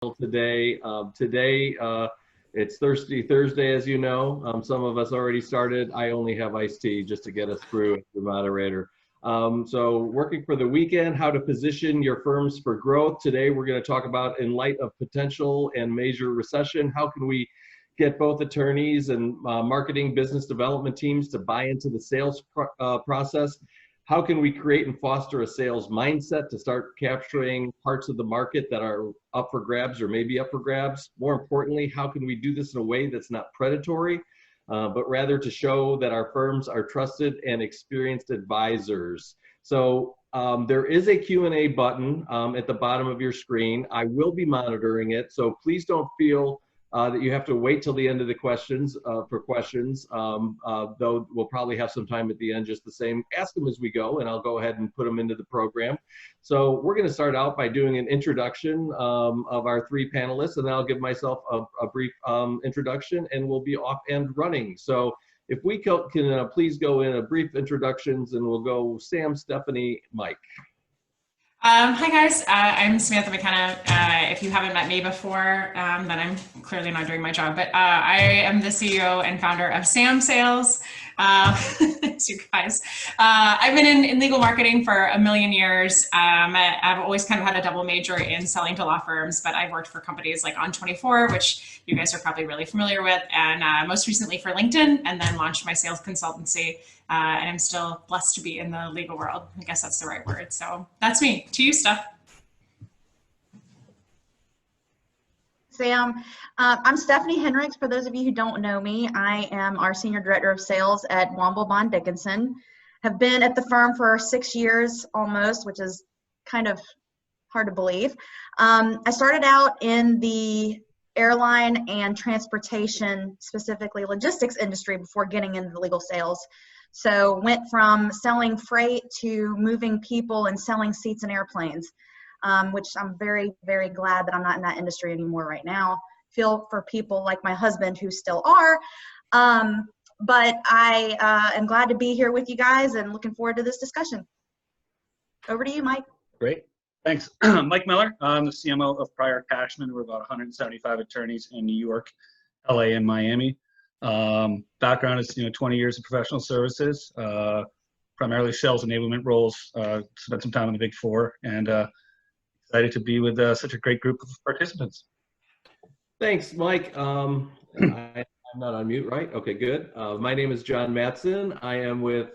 today. It's Thirsty Thursday, as you know. Some of us already started. I only have iced tea just to get us through as the moderator. So working for the weekend, how to position your firms for growth. Today, we're going to talk about, in light of potential and major recession, how can we get both attorneys and marketing business development teams to buy into the sales process? How can we create and foster a sales mindset to start capturing parts of the market that are up for grabs or maybe up for grabs? More importantly, how can we do this in a way that's not predatory, but rather to show that our firms are trusted and experienced advisors? So there is a Q&A button at the bottom of your screen. I will be monitoring it, so please don't feel that you have to wait till the end of the questions for questions, though we'll probably have some time at the end just the same. Ask them as we go, and I'll go ahead and put them into the program. So we're going to start out by doing an introduction of our three panelists, and then I'll give myself a brief introduction, and we'll be off and running. So if we can please go in a brief introductions, and we'll go Sam, Stephanie, Mike. Hi guys, I'm Samantha McKenna. If you haven't met me before, then I'm clearly not doing my job, but I am the CEO and founder of Sam Sales. You guys, I've been in legal marketing for a million years. I've always kind of had a double major in selling to law firms, but I've worked for companies like On24, which you guys are probably really familiar with, and most recently for LinkedIn, and then launched my sales consultancy. And I'm still blessed to be in the legal world. I guess that's the right word. So that's me. To you, Steph. Sam, I'm Stephanie Hinrichs. For those of you who don't know me, I am our Senior Director of Sales at Womble Bond Dickinson. Have been at the firm for 6 years almost, which is kind of hard to believe. I started out in the airline and transportation, specifically logistics industry, before getting into the legal sales. So went from selling freight to moving people and selling seats in airplanes, which I'm very, very glad that I'm not in that industry anymore right now. Feel for people like my husband who still are. But I am glad to be here with you guys and looking forward to this discussion. Over to you, Mike. Great. Thanks. Mike Mellor. I'm the CMO of Pryor Cashman. We're about 175 attorneys in New York, LA, and Miami. Background is 20 years of professional services, primarily sales enablement roles. Spent some time in the Big Four, and excited to be with such a great group of participants. Thanks, Mike. I'm not on mute, right? Okay, good. My name is Jon Mattson. I am with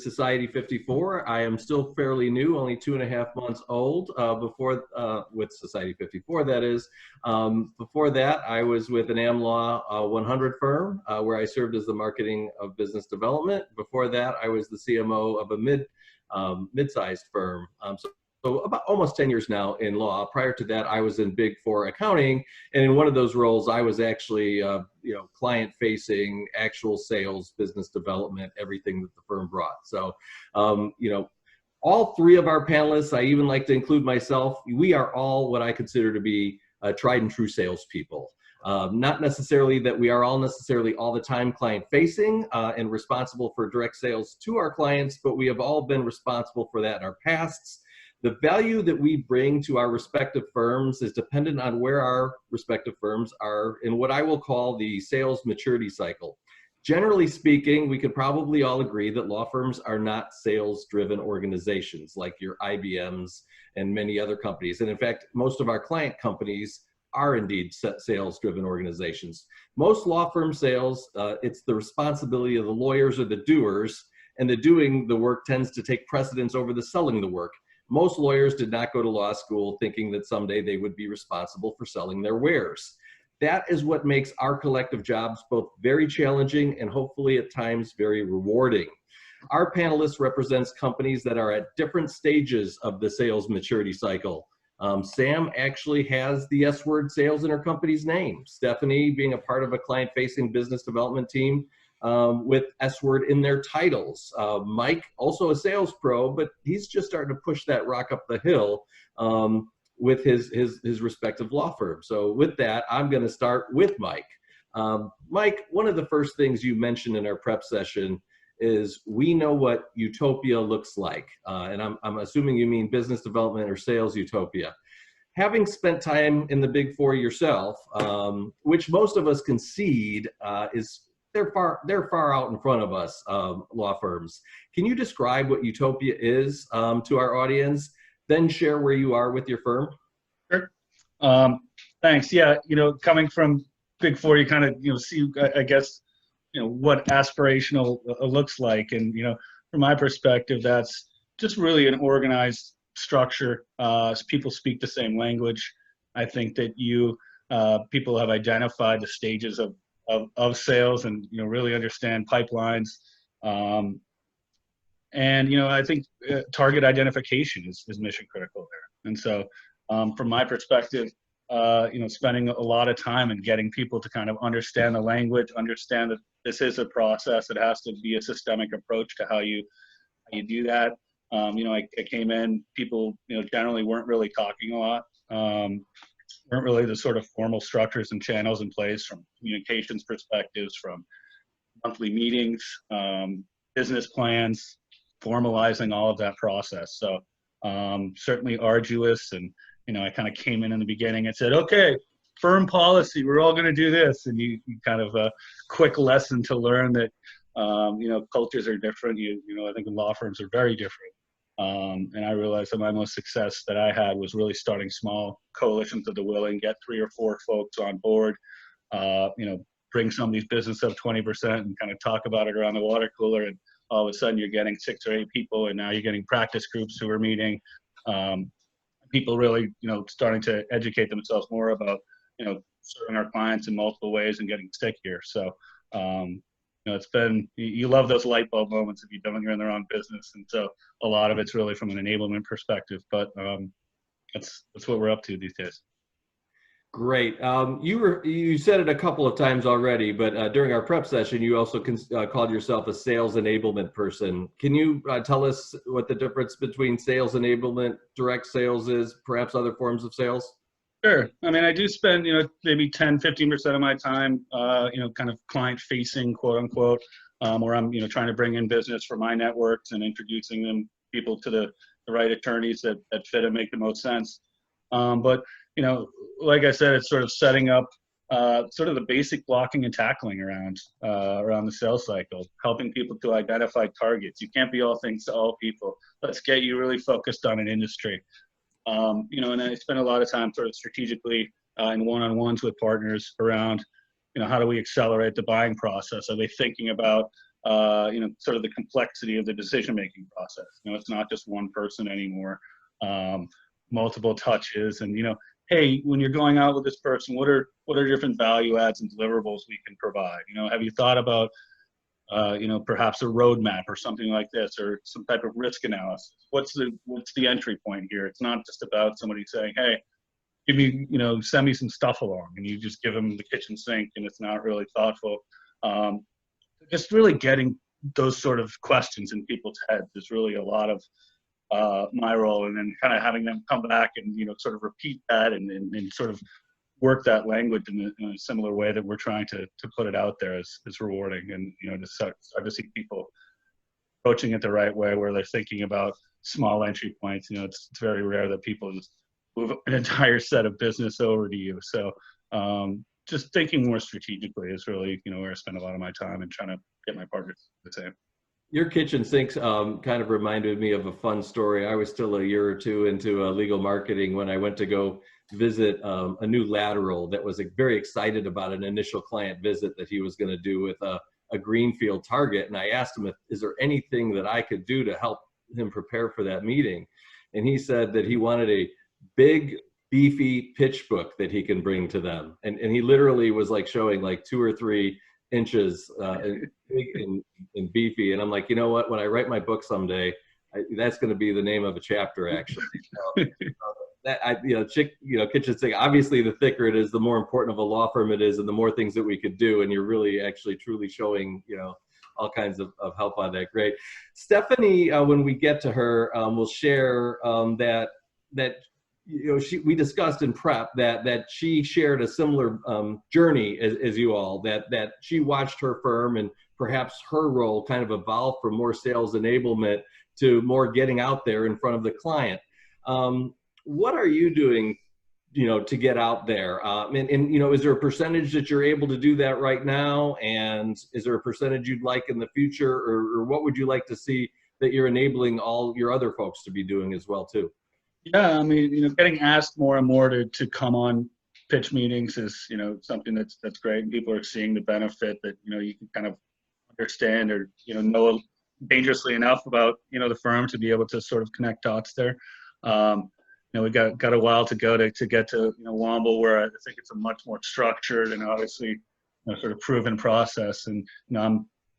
Society 54. I am still fairly new, only 2.5 months old. With Society 54, that is. Before that, I was with an AmLaw 100 firm where I served as the marketing of business development. Before that, I was the CMO of a mid-sized firm. So about almost 10 years now in law. Prior to that, I was in Big Four accounting, and in one of those roles, I was actually, client-facing, actual sales, business development, everything that the firm brought. So, all three of our panelists, I even like to include myself, we are all what I consider to be tried and true salespeople. Not necessarily that we are all necessarily all the time client-facing and responsible for direct sales to our clients, but we have all been responsible for that in our pasts. The value that we bring to our respective firms is dependent on where our respective firms are in what I will call the sales maturity cycle. Generally speaking, we could probably all agree that law firms are not sales-driven organizations like your IBMs and many other companies. And in fact, most of our client companies are indeed sales-driven organizations. Most law firm sales, it's the responsibility of the lawyers or the doers, and the doing the work tends to take precedence over the selling the work. Most lawyers did not go to law school thinking that someday they would be responsible for selling their wares. That is what makes our collective jobs both very challenging and hopefully at times very rewarding. Our panelists represents companies that are at different stages of the sales maturity cycle. Sam actually has the S-word sales in her company's name. Stephanie, being a part of a client-facing business development team, with S-word in their titles. Mike, also a sales pro, but he's just starting to push that rock up the hill with his respective law firm. So with that, I'm going to start with Mike. Mike, one of the first things you mentioned in our prep session is we know what utopia looks like. And I'm assuming you mean business development or sales utopia. having spent time in the Big Four yourself, which most of us concede is they're far out in front of us, law firms. Can you describe what Utopia is to our audience, then share where you are with your firm? Sure. Thanks. Yeah, coming from Big Four, you kind of see, I guess, what aspirational looks like, and from my perspective, that's just really an organized structure. People speak the same language. I think that people have identified the stages of sales and really understand pipelines. And I think target identification is mission critical there. And so from my perspective, spending a lot of time and getting people to kind of understand the language, understand that this is a process. It has to be a systemic approach to how you do that. I came in, people, generally weren't really talking a lot, weren't really the sort of formal structures and channels in place from communications perspectives, from monthly meetings, business plans, formalizing all of that process. So certainly arduous. And, I kind of came in the beginning and said, okay, firm policy, we're all going to do this. And you kind of a quick lesson to learn that, cultures are different. I think law firms are very different. And I realized that my most success that I had was really starting small coalitions of the willing, get 3 or 4 folks on board, bring somebody's business up 20% and kind of talk about it around the water cooler. And all of a sudden you're getting 6 or 8 people, and now you're getting practice groups who are meeting. People really, starting to educate themselves more about, serving our clients in multiple ways and getting stickier. So, it's been, you love those light bulb moments if you're in the wrong business. And so a lot of it's really from an enablement perspective, but that's what we're up to these days. Great. You said it a couple of times already, but during our prep session, you also called yourself a sales enablement person. Can you tell us what the difference between sales enablement, direct sales is, perhaps other forms of sales? Sure. I mean, I do spend, maybe 10, 15% of my time, kind of client facing, quote unquote, where I'm, trying to bring in business for my networks and introducing people to the right attorneys that fit and make the most sense. But, like I said, it's sort of setting up sort of the basic blocking and tackling around the sales cycle, helping people to identify targets. You can't be all things to all people. Let's get you really focused on an industry. And I spend a lot of time sort of strategically in one-on-ones with partners around, how do we accelerate the buying process? Are they thinking about, sort of the complexity of the decision-making process? It's not just one person anymore, multiple touches, and, hey, when you're going out with this person, what are different value adds and deliverables we can provide? Have you thought about, perhaps a roadmap or something like this, or some type of risk analysis? What's the entry point here? It's not just about somebody saying, hey, give me, send me some stuff along, and you just give them the kitchen sink, and it's not really thoughtful. Just really getting those sort of questions in people's heads is really a lot of my role, and then kind of having them come back and, sort of repeat that and sort of work that language in a similar way that we're trying to put it out there is rewarding. And, to start to see people approaching it the right way, where they're thinking about small entry points. It's very rare that people just move an entire set of business over to you. So just thinking more strategically is really, where I spend a lot of my time, and trying to get my partners the same. Your kitchen sinks kind of reminded me of a fun story. I was still a year or two into legal marketing when I went to go visit a new lateral that was very excited about an initial client visit that he was going to do with a greenfield target. And I asked him, is there anything that I could do to help him prepare for that meeting? And he said that he wanted a big, beefy pitch book that he can bring to them. And he literally was like showing like 2 or 3 inches big and beefy. And I'm like, you know what, when I write my book someday, that's going to be the name of a chapter, actually. Kitchen sink, obviously the thicker it is, the more important of a law firm it is, and the more things that we could do. And you're really actually truly showing, all kinds of help on that. Great. Stephanie, when we get to her, will share that we discussed in prep that she shared a similar journey as you all, that she watched her firm and perhaps her role kind of evolve from more sales enablement to more getting out there in front of the client. What are you doing to get out there? And is there a percentage that you're able to do that right now? And is there a percentage you'd like in the future, or what would you like to see that you're enabling all your other folks to be doing as well too? Yeah, I mean, getting asked more and more to come on pitch meetings is, something that's great, and people are seeing the benefit that, you can kind of understand or, know dangerously enough about, the firm to be able to sort of connect dots there. We got a while to go to get to, Womble, where I think it's a much more structured and obviously, sort of proven process. And,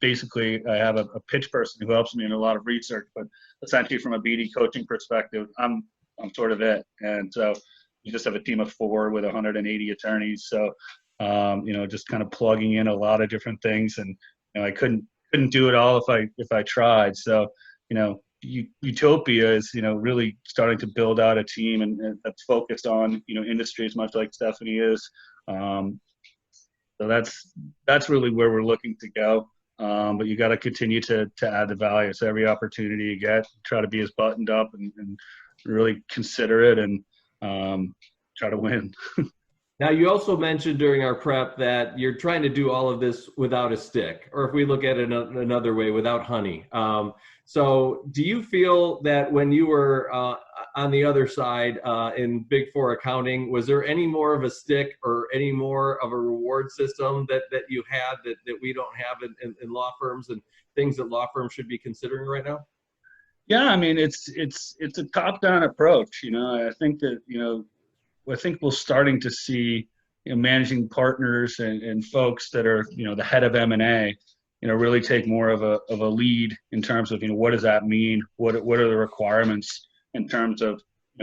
I have a pitch person who helps me in a lot of research, but essentially from a BD coaching perspective, I'm sort of it. And so you just have a team of 4 with 180 attorneys. So, just kind of plugging in a lot of different things, and I couldn't do it all if I tried. So, Utopia is, really starting to build out a team and that's focused on, industries, much like Stephanie is. So that's really where we're looking to go. But you got to continue to add the value. So every opportunity you get, try to be as buttoned up and really consider it and try to win. Now, you also mentioned during our prep that you're trying to do all of this without a stick, or if we look at it another way, without honey. So do you feel that when you were on the other side in Big Four accounting, was there any more of a stick or any more of a reward system that you had that we don't have in law firms, and things that law firms should be considering right now? Yeah, I mean, it's a top-down approach. I think that, I think we're starting to see, managing partners and folks that are, the head of M&A, really take more of a lead in terms of, what does that mean? What are the requirements in terms of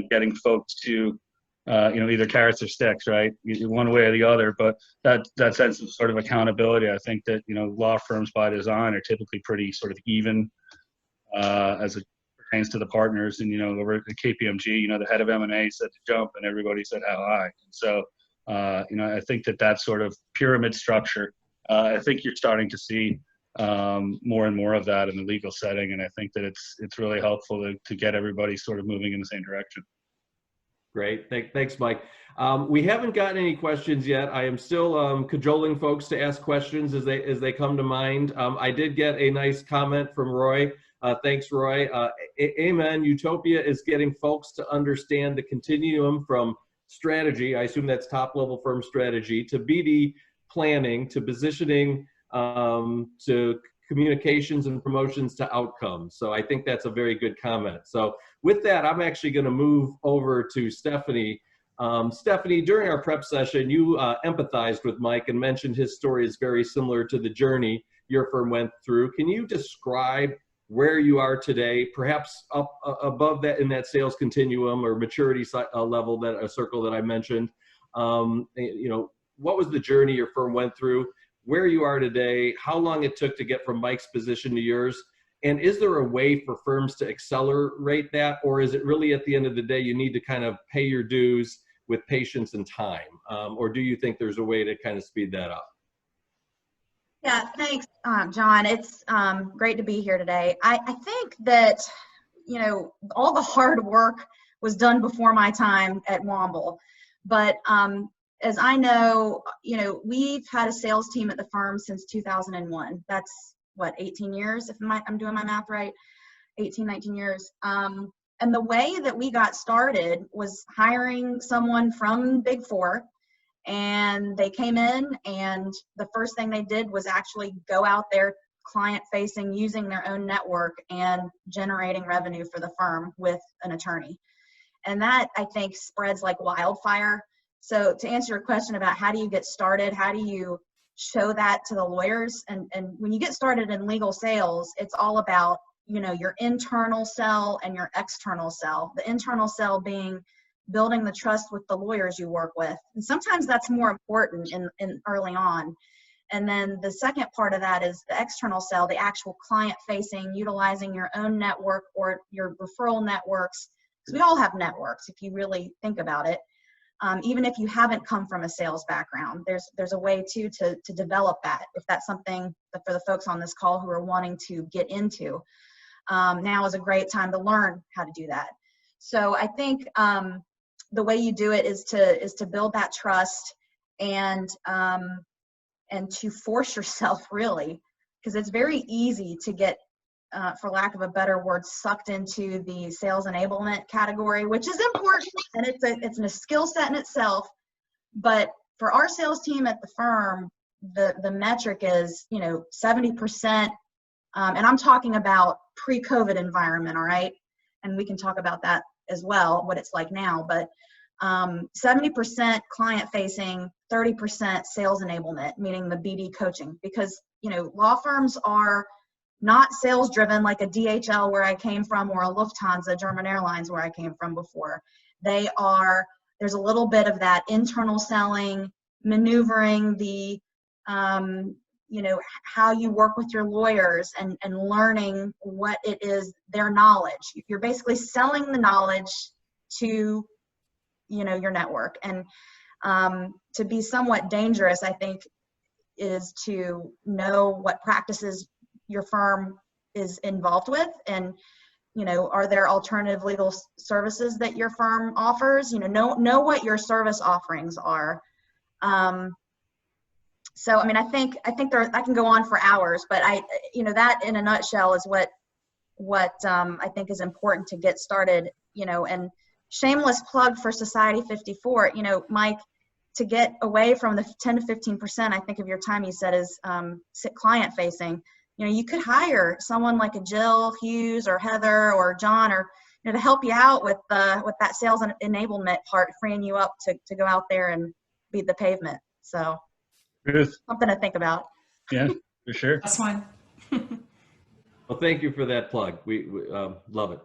getting folks to, either carrots or sticks, right? One way or the other. But that sense of sort of accountability, I think that, law firms by design are typically pretty sort of even as it pertains to the partners. And, over at KPMG, the head of M&A said to jump and everybody said how high. And so, I think that sort of pyramid structure, I think you're starting to see more and more of that in the legal setting. And I think that it's really helpful to get everybody sort of moving in the same direction. Great. Thanks, Mike. We haven't gotten any questions yet. I am still cajoling folks to ask questions as they come to mind. I did get a nice comment from Roy. Thanks, Roy. Amen. Utopia is getting folks to understand the continuum from strategy, I assume that's top level firm strategy, to BD planning, to positioning, to communications and promotions, to outcomes. So I think that's a very good comment. So with that, I'm actually going to move over to Stephanie. Stephanie, during our prep session, you empathized with Mike and mentioned his story is very similar to the journey your firm went through. Can you describe where you are today, perhaps up above that in that sales continuum or maturity level, that a circle that I mentioned? What was the journey your firm went through, where you are today, how long it took to get from Mike's position to yours, and is there a way for firms to accelerate that, or is it really at the end of the day you need to kind of pay your dues with patience and time, or do you think there's a way to kind of speed that up? Yeah, thanks, John. It's great to be here today. I think that, all the hard work was done before my time at Womble. But as I know, we've had a sales team at the firm since 2001. That's, 18 years, if I'm doing my math right, 18, 19 years. And the way that we got started was hiring someone from Big Four. And they came in, and the first thing they did was actually go out there client facing, using their own network and generating revenue for the firm with an attorney. And that, I think, spreads like wildfire. So to answer your question about how do you get started, how do you show that to the lawyers? And when you get started in legal sales, it's all about, your internal sell and your external sell. The internal sell being building the trust with the lawyers you work with. And sometimes that's more important in early on. And then the second part of that is the external sell, the actual client facing, utilizing your own network or your referral networks. Because we all have networks if you really think about it. Even if you haven't come from a sales background, there's a way to develop that, if that's something that for the folks on this call who are wanting to get into. Now is a great time to learn how to do that. So I think the way you do it is to build that trust and to force yourself, really, because it's very easy to get, for lack of a better word, sucked into the sales enablement category, which is important, and it's a skill set in itself. But for our sales team at the firm, the metric is 70%, and I'm talking about pre-COVID environment, all right? And we can talk about that as well, what it's like now. But 70% client facing, 30% sales enablement, meaning the BD coaching, because law firms are not sales driven like a DHL where I came from, or a Lufthansa, German Airlines where I came from before. There's a little bit of that internal selling, maneuvering the how you work with your lawyers and learning what it is, their knowledge. You're basically selling the knowledge to your network. And to be somewhat dangerous, I think, is to know what practices your firm is involved with, and are there alternative legal services that your firm offers? Know what your service offerings are. So I think I can go on for hours, but that in a nutshell is what I think is important to get started. And shameless plug for Society 54. Mike, to get away from the 10 to 15%, I think, of your time, you said, is client facing. You could hire someone like a Jill Hughes or Heather or John, or to help you out with that sales and enablement part, freeing you up to go out there and beat the pavement. So something to think about. Yeah, for sure. That's one. Well, thank you for that plug. We love it.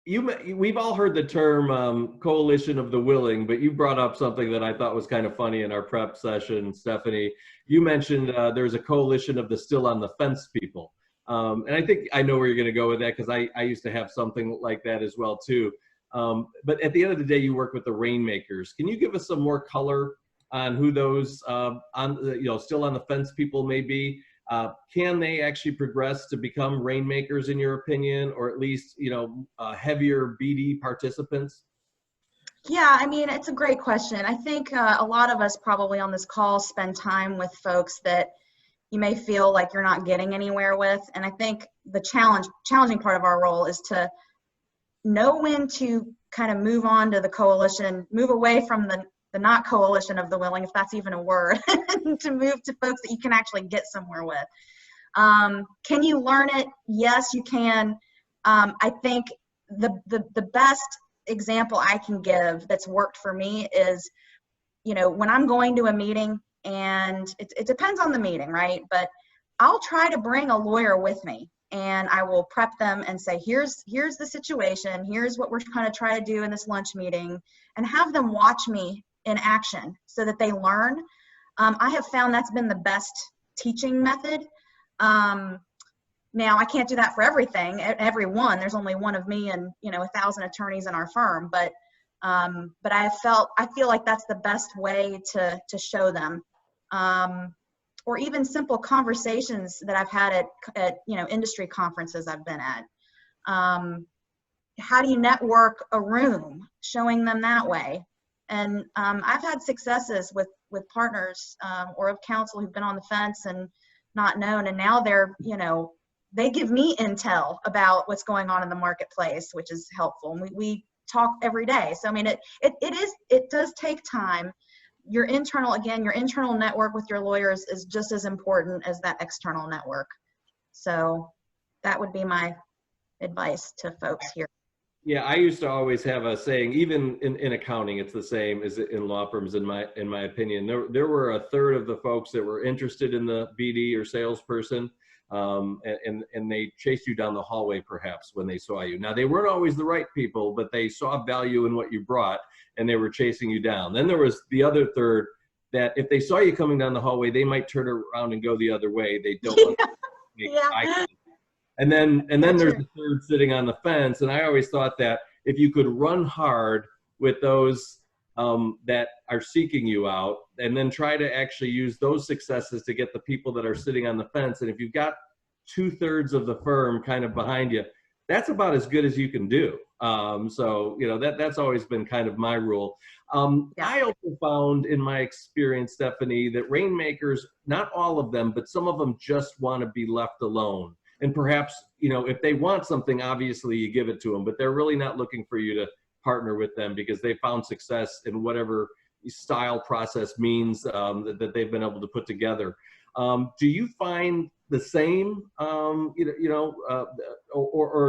We've all heard the term coalition of the willing, but you brought up something that I thought was kind of funny in our prep session, Stephanie. You mentioned there's a coalition of the still on the fence people. And I think I know where you're going to go with that, because I used to have something like that as well too. But at the end of the day, you work with the rainmakers. Can you give us some more color on who those still on the fence people may be? Can they actually progress to become rainmakers, in your opinion, or at least heavier BD participants? Yeah, it's a great question. I think a lot of us probably on this call spend time with folks that you may feel like you're not getting anywhere with. And I think the challenging part of our role is to know when to kind of move on to the coalition, move away from the not coalition of the willing, if that's even a word, to move to folks that you can actually get somewhere with. Can you learn it? Yes, you can. I think the best example I can give that's worked for me is, when I'm going to a meeting, and it depends on the meeting, right? But I'll try to bring a lawyer with me, and I will prep them and say, here's the situation, here's what we're going to try to do in this lunch meeting, and have them watch me in action so that they learn. I have found that's been the best teaching method. Now, I can't do that for everyone. There's only one of me and 1,000 attorneys in our firm, but I feel like that's the best way to show them. Or even simple conversations that I've had at industry conferences I've been at. How do you network a room? Showing them that way. And I've had successes with partners or of counsel who've been on the fence and not known, and now they're they give me intel about what's going on in the marketplace, which is helpful. And we talk every day. So it does take time. Your internal network with your lawyers is just as important as that external network. So that would be my advice to folks here. Yeah, I used to always have a saying, even in accounting, it's the same as in law firms, in my opinion. There were a third of the folks that were interested in the BD or salesperson, and they chased you down the hallway perhaps when they saw you. Now, they weren't always the right people, but they saw value in what you brought, and they were chasing you down. Then there was the other third that if they saw you coming down the hallway, they might turn around and go the other way. They don't want to make eye contact. And then there's the third sitting on the fence. And I always thought that if you could run hard with those that are seeking you out, and then try to actually use those successes to get the people that are sitting on the fence. And if you've got 2/3 of the firm kind of behind you, that's about as good as you can do. So, you know, that's always been kind of my rule. I also found in my experience, Stephanie, that rainmakers, not all of them, but some of them just want to be left alone. And perhaps, you know, if they want something, obviously you give it to them, but they're really not looking for you to partner with them because they found success in whatever style process means that they've been able to put together. Do you find the same, or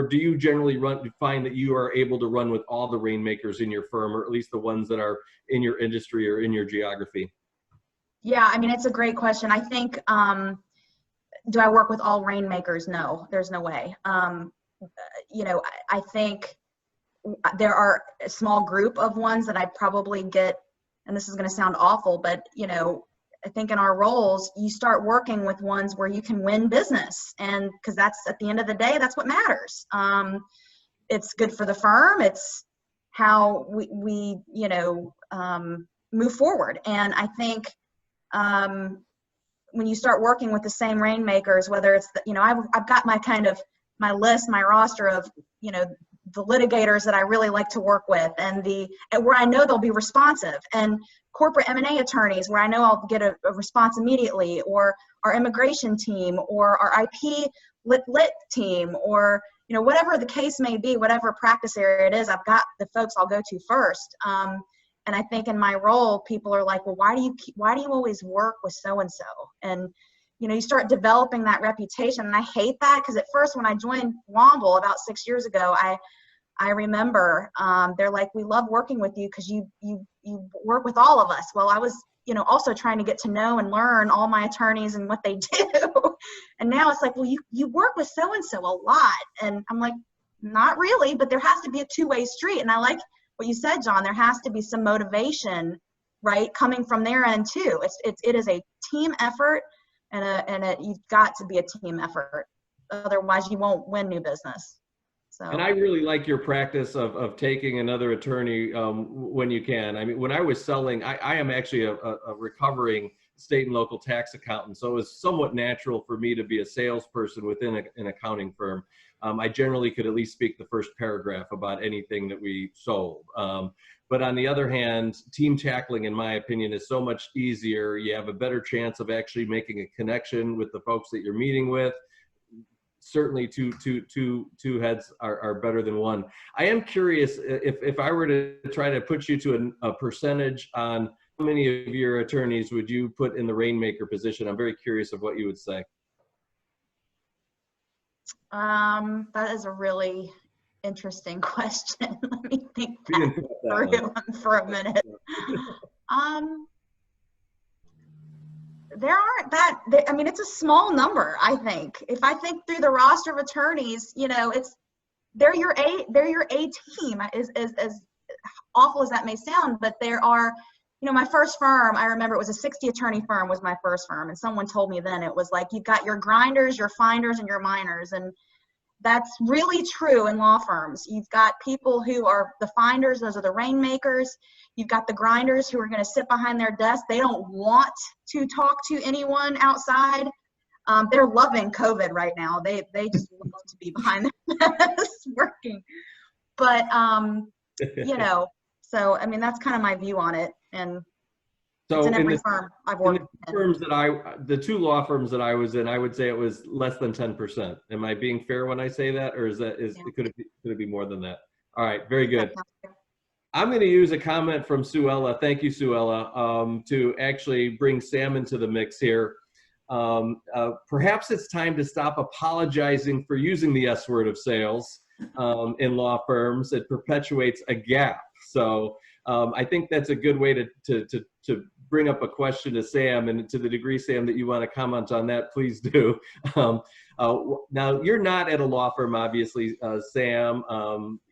do you generally find that you are able to run with all the rainmakers in your firm, or at least the ones that are in your industry or in your geography? Yeah, I mean, it's a great question. I think, do I work with all rainmakers? No, there's no way. You know, I think there are a small group of ones that I probably get, and this is going to sound awful, but, you know, I think in our roles, you start working with ones where you can win business. And because that's, at the end of the day, that's what matters. It's good for the firm. It's how we you know, move forward. And I think when you start working with the same rainmakers, whether it's, you know, I've got my kind of, my list, my roster of, you know, the litigators that I really like to work with, and where I know they'll be responsive, and corporate M&A attorneys where I know I'll get a response immediately, or our immigration team, or our IP lit team, or, you know, whatever the case may be, whatever practice area it is, I've got the folks I'll go to first. And I think in my role, people are like, well, why do you always work with so-and-so? And, you know, you start developing that reputation. And I hate that, because at first when I joined Womble about 6 years ago, I remember they're like, we love working with you because you work with all of us. Well, I was, you know, also trying to get to know and learn all my attorneys and what they do. And now it's like, well, you work with so-and-so a lot. And I'm like, not really, but there has to be a two-way street. And I like what you said, John, there has to be some motivation, right, coming from their end too. It is a team effort, and you've got to be a team effort. Otherwise you won't win new business. So. And I really like your practice of taking another attorney when you can. I mean, when I was selling, I am actually a recovering state and local tax accountant. So it was somewhat natural for me to be a salesperson within an accounting firm. I generally could at least speak the first paragraph about anything that we sold. But on the other hand, team tackling, in my opinion, is so much easier. You have a better chance of actually making a connection with the folks that you're meeting with. Certainly two heads are better than one. I am curious if I were to try to put you to a percentage on how many of your attorneys would you put in the rainmaker position? I'm very curious of what you would say. That is a really interesting question. Let me think that through for a minute. There aren't that, I mean, it's a small number, I think. If I think through the roster of attorneys, you know, they're your A team, as awful as that may sound, but there are, you know, my first firm, I remember it was a 60 attorney firm was my first firm. And someone told me then, it was like, you've got your grinders, your finders, and your miners. And that's really true in law firms. You've got people who are the finders, those are the rainmakers. You've got the grinders who are going to sit behind their desk. They don't want to talk to anyone outside. They're loving COVID right now. They just love to be behind their desk working. But, you know, so, I mean, that's kind of my view on it. And so it's in every firm I've worked in. The two law firms that I was in, I would say it was less than 10%. Am I being fair when I say that, or could it be more than that? All right, very good. I'm going to use a comment from Suella. Thank you, Suella, to actually bring Sam into the mix here. Perhaps it's time to stop apologizing for using the S word of sales in law firms. It perpetuates a gap. So I think that's a good way to bring up a question to Sam, and to the degree, Sam, that you want to comment on that, please do. Now, you're not at a law firm, obviously, Sam.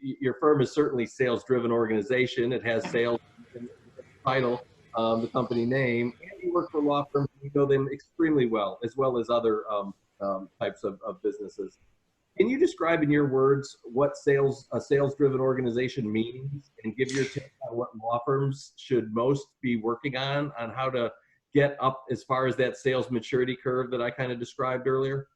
Your firm is certainly a sales-driven organization. It has sales in the title, the company name, and you work for law firms. You know them extremely well as other types of businesses. Can you describe in your words what a sales-driven organization means, and give your take on what law firms should most be working on how to get up as far as that sales maturity curve that I kind of described earlier?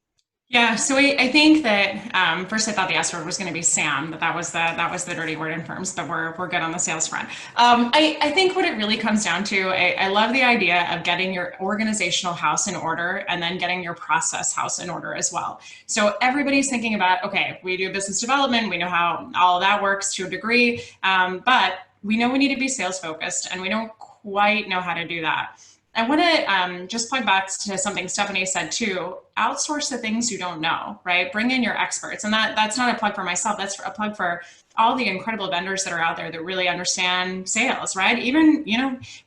Yeah, so I think that first I thought the S word was going to be Sam, but that was the dirty word in firms, but we're good on the sales front. I think what it really comes down to, I love the idea of getting your organizational house in order and then getting your process house in order as well. So everybody's thinking about, okay, we do business development, we know how all of that works to a degree, but we know we need to be sales focused, and we don't quite know how to do that. I want to just plug back to something Stephanie said too. Outsource the things you don't know, right? Bring in your experts. And that's not a plug for myself. That's a plug for all the incredible vendors that are out there that really understand sales, right? Even,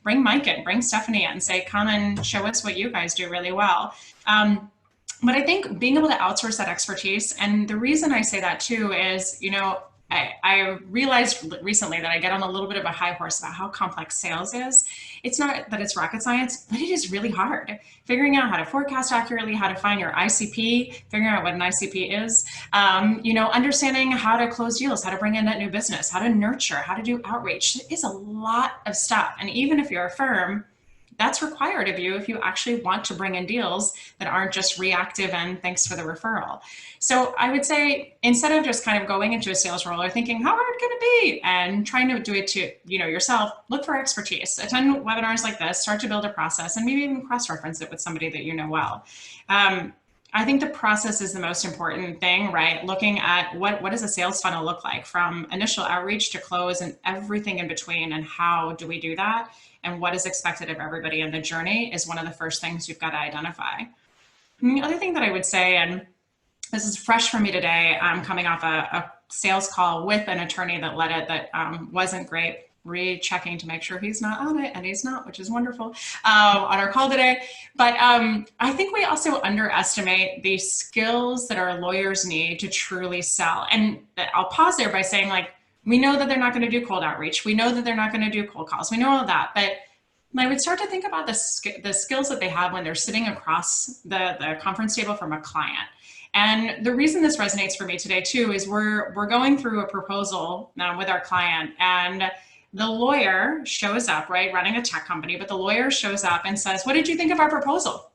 bring Mike in, bring Stephanie in, say, come and show us what you guys do really well. But I think being able to outsource that expertise, and the reason I say that too is, I realized recently that I get on a little bit of a high horse about how complex sales is. It's not that it's rocket science, but it is really hard. Figuring out how to forecast accurately, how to find your ICP, figuring out what an ICP is, understanding how to close deals, how to bring in that new business, how to nurture, how to do outreach. It is a lot of stuff. And even if you're a firm, that's required of you if you actually want to bring in deals that aren't just reactive and thanks for the referral. So I would say, instead of just kind of going into a sales role or thinking, how hard can it be? And trying to do it to, yourself, look for expertise, attend webinars like this, start to build a process, and maybe even cross-reference it with somebody that you know well. I think the process is the most important thing, right? Looking at what does a sales funnel look like from initial outreach to close and everything in between, and how do we do that? And what is expected of everybody in the journey is one of the first things you've got to identify. And the other thing that I would say, and this is fresh for me today, I'm coming off a sales call with an attorney that led it that wasn't great, rechecking to make sure he's not on it, and he's not, which is wonderful, on our call today. But I think we also underestimate the skills that our lawyers need to truly sell. And I'll pause there by saying, we know that they're not going to do cold outreach. We know that they're not going to do cold calls. We know all that. But I would start to think about the skills that they have when they're sitting across the conference table from a client. And the reason this resonates for me today too is we're going through a proposal now with our client, and the lawyer shows up, right, running a tech company, but the lawyer shows up and says, what did you think of our proposal?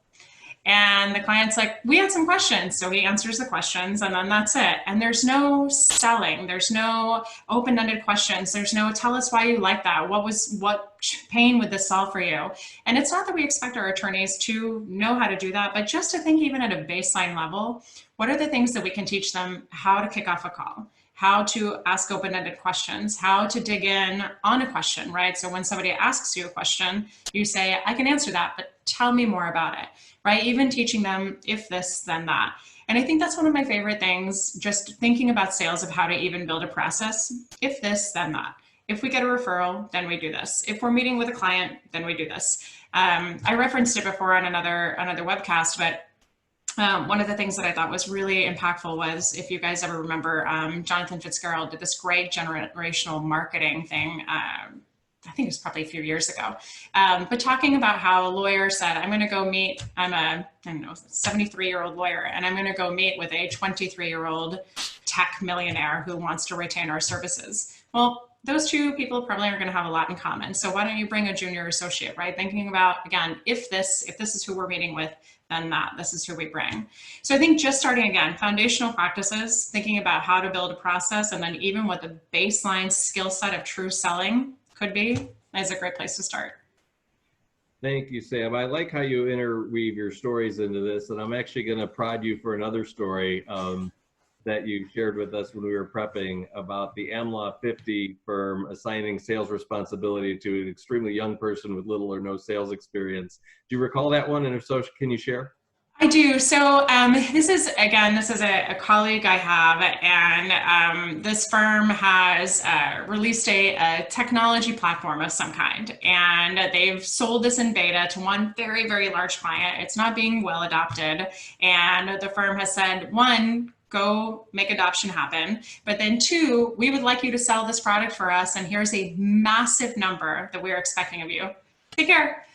And the client's like, we had some questions. So he answers the questions, and then that's it. And there's no selling. There's no open-ended questions. There's no, tell us why you like that. What pain would this solve for you? And it's not that we expect our attorneys to know how to do that, but just to think even at a baseline level, what are the things that we can teach them how to kick off a call? How to ask open-ended questions, how to dig in on a question, right? So when somebody asks you a question, you say, I can answer that, but tell me more about it, right? Even teaching them if this, then that. And I think that's one of my favorite things, just thinking about sales, of how to even build a process. If this, then that. If we get a referral, then we do this. If we're meeting with a client, then we do this. I referenced it before on another webcast, but one of the things that I thought was really impactful was, if you guys ever remember, Jonathan Fitzgerald did this great generational marketing thing. I think it was probably a few years ago, but talking about how a lawyer said, I'm going to go meet, I'm a 73-year-old lawyer, and I'm going to go meet with a 23-year-old tech millionaire who wants to retain our services. Well, those two people probably are going to have a lot in common. So why don't you bring a junior associate, right? Thinking about, again, if this is who we're meeting with, then this is who we bring. So I think just starting again, foundational practices, thinking about how to build a process, and then even what the baseline skill set of true selling could be, is a great place to start. Thank you, Sam. I like how you interweave your stories into this, and I'm actually going to prod you for another story that you shared with us when we were prepping about the AmLaw 50 firm assigning sales responsibility to an extremely young person with little or no sales experience. Do you recall that one? And if so, can you share? I do. So this is a colleague I have, and this firm has released a technology platform of some kind, and they've sold this in beta to one very, very large client. It's not being well adopted, and the firm has said, one, go make adoption happen, but then two, we would like you to sell this product for us, and here's a massive number that we're expecting of you. Take care.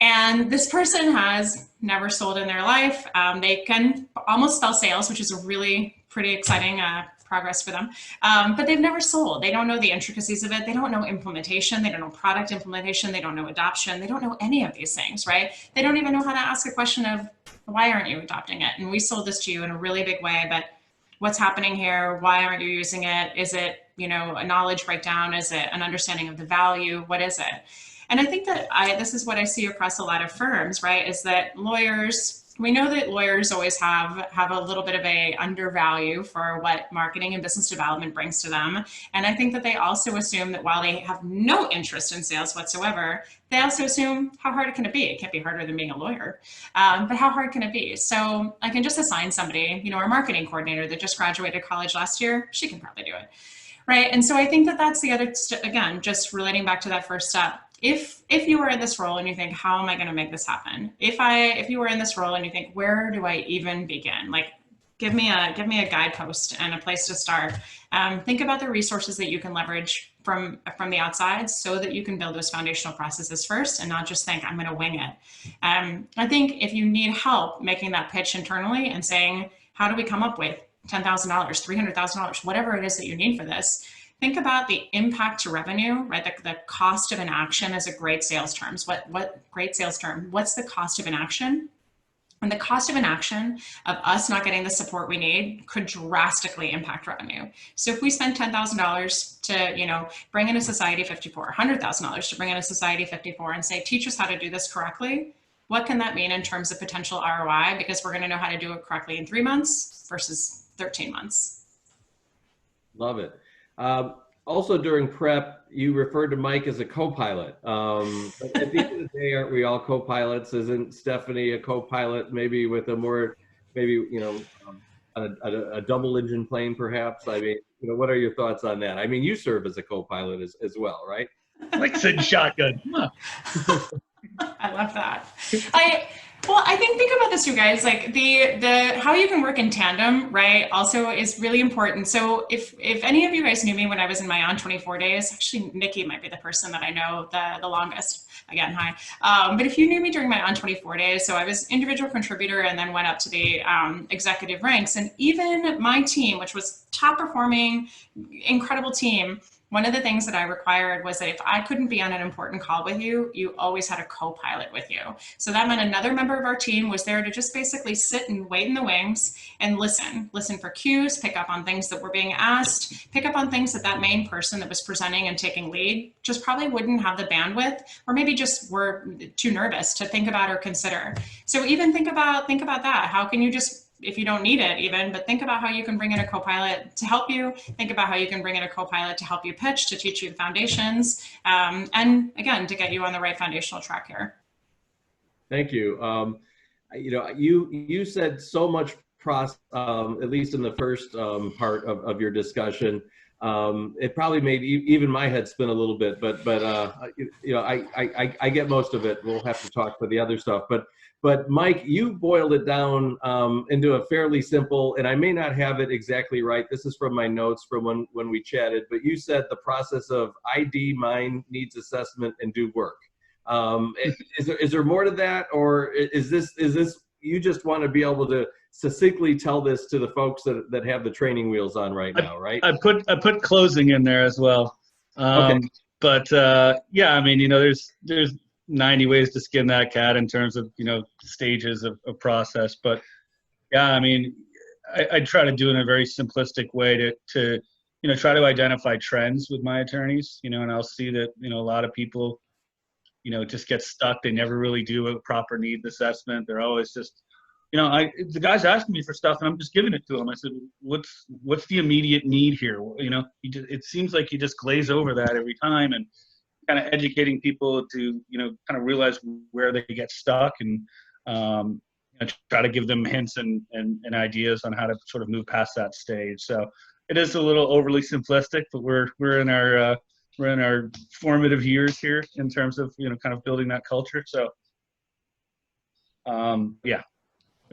And this person has never sold in their life. They can almost sell sales, which is a really pretty exciting progress for them. But they've never sold. They don't know the intricacies of it. They don't know implementation. They don't know product implementation. They don't know adoption. They don't know any of these things, right? They don't even know how to ask a question of, why aren't you adopting it? And we sold this to you in a really big way, but what's happening here? Why aren't you using it? Is it, you know, a knowledge breakdown? Is it an understanding of the value? What is it? And I think that this is what I see across a lot of firms, right? Is that lawyers, we know that lawyers always have a little bit of a undervalue for what marketing and business development brings to them. And I think that they also assume that while they have no interest in sales whatsoever, they also assume, how hard can it be? It can't be harder than being a lawyer, but how hard can it be? So I can just assign somebody, you know, our marketing coordinator that just graduated college last year, she can probably do it, right? And so I think that that's the other, again, just relating back to that first step. If you are in this role and you think, how am I going to make this happen? If you were in this role and you think, where do I even begin? Like, give me a guidepost and a place to start. Think about the resources that you can leverage from the outside so that you can build those foundational processes first and not just think, I'm going to wing it. I think if you need help making that pitch internally and saying, how do we come up with $10,000, $300,000, whatever it is that you need for this, think about the impact to revenue, right? The cost of an action is a great sales term. What great sales term? What's the cost of an action? And the cost of an action of us not getting the support we need could drastically impact revenue. So if we spend $10,000 to, you know, bring in a Society 54, $100,000 to bring in a Society 54 and say, teach us how to do this correctly, what can that mean in terms of potential ROI? Because we're going to know how to do it correctly in 3 months versus 13 months. Love it. Also during prep, you referred to Mike as a co-pilot. But at the end of the day, aren't we all co-pilots? Isn't Stephanie a co-pilot, maybe with a more, maybe, you know, a double engine plane perhaps? I mean, you know, what are your thoughts on that? I mean, you serve as a co-pilot as well, right? Like sitting shotgun. I love that. I think about this, you guys, like the how you can work in tandem, right, also is really important. So if any of you guys knew me when I was in my on 24 days, actually Nikki might be the person that I know the longest. Again, hi. But if you knew me during my on 24 days, so I was individual contributor and then went up to the executive ranks, and even my team, which was top performing, incredible team, one of the things that I required was that if I couldn't be on an important call with you, you always had a co-pilot with you. So that meant another member of our team was there to just basically sit and wait in the wings and listen for cues, pick up on things that were being asked, pick up on things that main person that was presenting and taking lead just probably wouldn't have the bandwidth, or maybe just were too nervous to think about or consider. So even think about that. How can you just, if you don't need it even, but think about how you can bring in a co-pilot to help you. Think about how you can bring in a co-pilot to help you pitch, to teach you the foundations, and again, to get you on the right foundational track here. Thank you. You know, you said so much at least in the first part of your discussion. It probably made even my head spin a little bit, but you know, I get most of it. We'll have to talk for the other stuff, but Mike, you boiled it down into a fairly simple, and I may not have it exactly right. This is from my notes from when we chatted, but you said the process of ID, mind, needs assessment, and do work. Is there more to that, or is this you just want to be able to succinctly tell this to the folks that have the training wheels on right now, right? I put closing in there as well. Okay. But yeah, I mean, you know, there's 90 ways to skin that cat in terms of, you know, stages of process. But yeah, I mean, I try to do it in a very simplistic way to you know, try to identify trends with my attorneys, you know, and I'll see that, you know, a lot of people, you know, just get stuck. They never really do a proper needs assessment. They're always just, you know, the guy's asking me for stuff and I'm just giving it to him. I said, what's the immediate need here? You know, it seems like you just glaze over that every time, and kind of educating people to, you know, kind of realize where they get stuck, and try to give them hints and ideas on how to sort of move past that stage. So it is a little overly simplistic, but we're in our formative years here in terms of, you know, kind of building that culture. So yeah.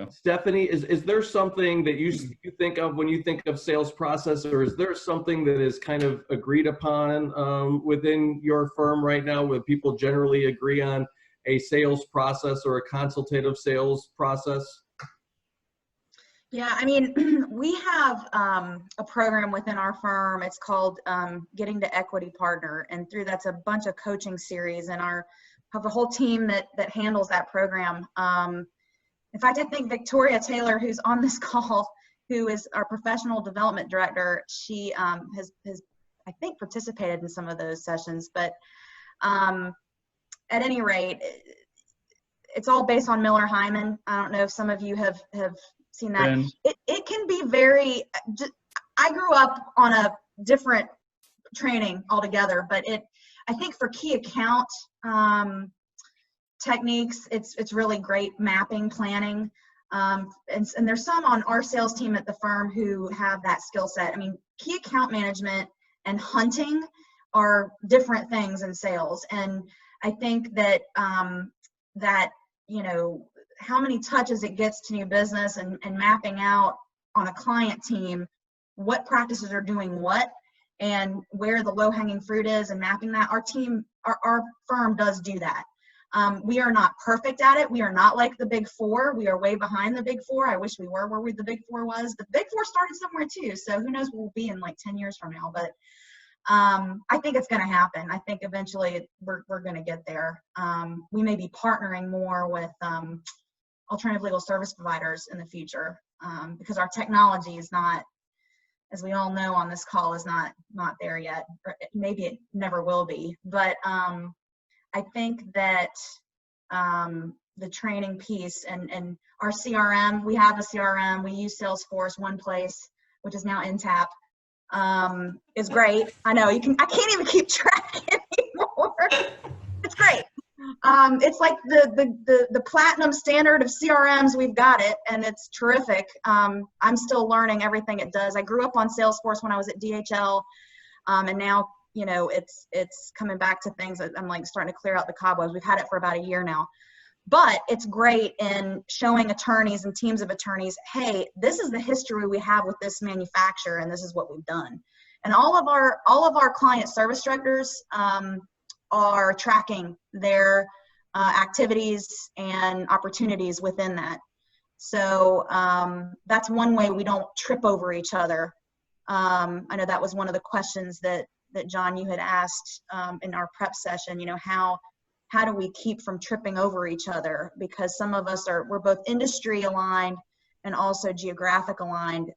Stephanie, is there something that you think of when you think of sales process, or is there something that is kind of agreed upon within your firm right now, where people generally agree on a sales process or a consultative sales process? Yeah, I mean, we have a program within our firm. It's called Getting to Equity Partner, and through that's a bunch of coaching series, and our have a whole team that handles that program. In fact, I think Victoria Taylor, who's on this call, who is our professional development director, she has I think participated in some of those sessions. But at any rate, it's all based on Miller Hyman. I don't know if some of you have seen that. It can be very, I grew up on a different training altogether, but I think for key account techniques, it's really great mapping, planning. And there's some on our sales team at the firm who have that skill set. I mean, key account management and hunting are different things in sales. And I think that, you know, how many touches it gets to new business and mapping out on a client team what practices are doing what and where the low-hanging fruit is and mapping that. Our firm does do that. We are not perfect at it. We are not like the Big Four. We are way behind the Big Four. I wish we were where the Big Four was. The Big Four started somewhere too, so who knows where we'll be in like 10 years from now. But I think it's going to happen. I think eventually we're going to get there. We may be partnering more with alternative legal service providers in the future because our technology is not, as we all know on this call, is not there yet. Or maybe it never will be. But I think that the training piece and our CRM, we have a CRM. We use Salesforce One Place, which is now Intap. Is great. I know I can't even keep track anymore. It's great. It's like the platinum standard of CRMs. We've got it, and it's terrific. I'm still learning everything it does. I grew up on Salesforce when I was at DHL, and now, you know, it's coming back to things that I'm like starting to clear out the cobwebs. We've had it for about a year now. But it's great in showing attorneys and teams of attorneys, hey, this is the history we have with this manufacturer, and this is what we've done. And all of our client service directors are tracking their activities and opportunities within that. So that's one way we don't trip over each other. I know that was one of the questions that John, you had asked in our prep session. You know, how do we keep from tripping over each other? Because some of us we're both industry aligned and also geographic aligned,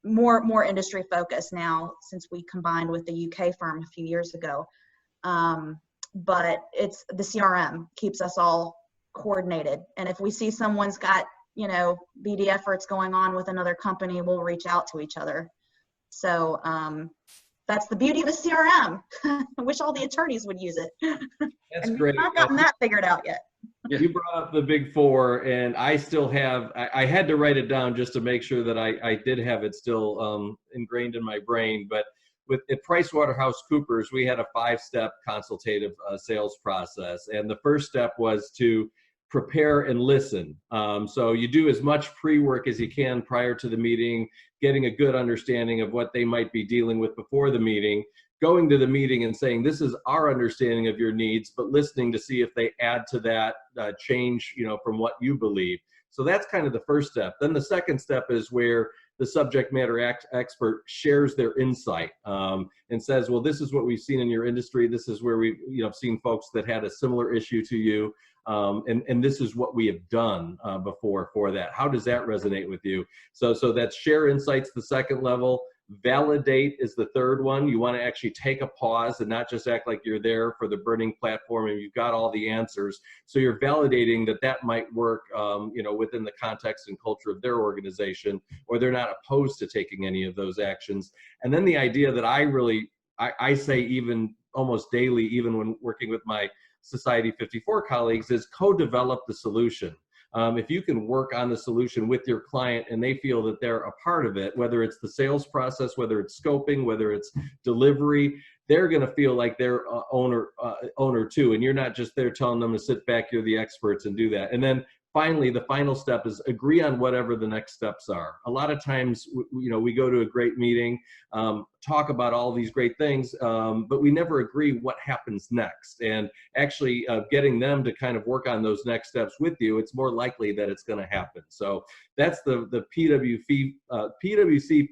more industry focused now since we combined with the UK firm a few years ago. But it's the CRM keeps us all coordinated. And if we see someone's got, you know, BD efforts going on with another company, we'll reach out to each other. So, that's the beauty of a CRM. I wish all the attorneys would use it. That's great. I've not gotten that figured out yet. You brought up the Big Four, and I still have, I had to write it down just to make sure that I did have it still ingrained in my brain. But at PricewaterhouseCoopers, we had a 5-step consultative sales process. And the first step was to prepare and listen. So you do as much pre-work as you can prior to the meeting, getting a good understanding of what they might be dealing with before the meeting, going to the meeting and saying, this is our understanding of your needs, but listening to see if they add to that change, you know, from what you believe. So that's kind of the first step. Then the second step is where the subject matter expert shares their insight and says, well, this is what we've seen in your industry. This is where we've, you know, seen folks that had a similar issue to you. And this is what we have done before for that. How does that resonate with you? So that's share insights, the second level. Validate is the third one. You want to actually take a pause and not just act like you're there for the burning platform and you've got all the answers. So you're validating that might work, you know, within the context and culture of their organization, or they're not opposed to taking any of those actions. And then the idea that I say even almost daily, even when working with my Society 54 colleagues, is co-develop the solution. If you can work on the solution with your client and they feel that they're a part of it, whether it's the sales process, whether it's scoping, whether it's delivery, they're going to feel like they're owner too. And you're not just there telling them to sit back, you're the experts and do that. And then finally, the final step is agree on whatever the next steps are. A lot of times, we go to a great meeting, talk about all these great things, but we never agree what happens next. And actually getting them to kind of work on those next steps with you, it's more likely that it's going to happen. So that's the PwC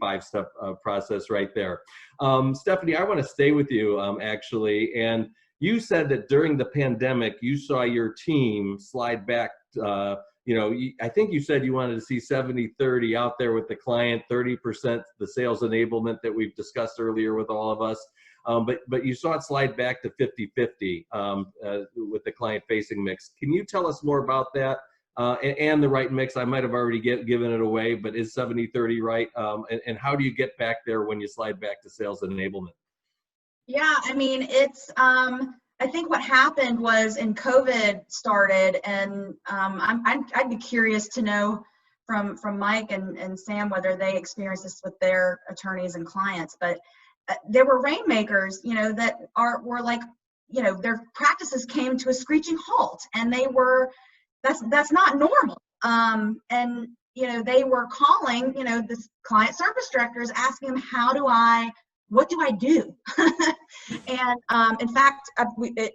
5-step process right there. Stephanie, I want to stay with you actually. And you said that during the pandemic, you saw your team slide back. I think you said you wanted to see 70-30 out there with the client, 30% the sales enablement that we've discussed earlier with all of us. But you saw it slide back to 50-50 with the client-facing mix. Can you tell us more about that and the right mix? I might have already given it away, but is 70-30 right? And how do you get back there when you slide back to sales enablement? Yeah, I mean, it's, I think what happened was in COVID started, and I'd be curious to know from Mike and Sam whether they experienced this with their attorneys and clients, but there were rainmakers, that were like, their practices came to a screeching halt, and that's not normal. And, they were calling, this client service directors asking them, what do I do? And in fact,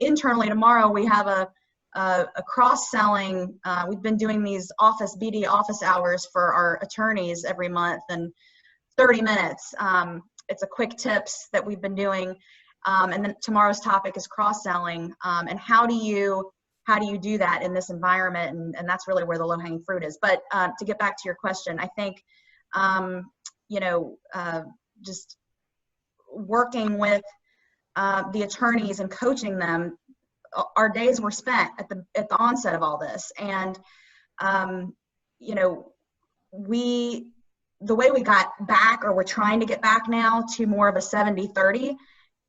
internally tomorrow we have a cross-selling. We've been doing these BD office hours for our attorneys every month, and 30 minutes. It's a quick tips that we've been doing. And then tomorrow's topic is cross-selling. And how do you do that in this environment? And that's really where the low-hanging fruit is. But to get back to your question, I think, just working with the attorneys and coaching them, our days were spent at the onset of all this. And, the way we got back, or we're trying to get back now to more of a 70-30,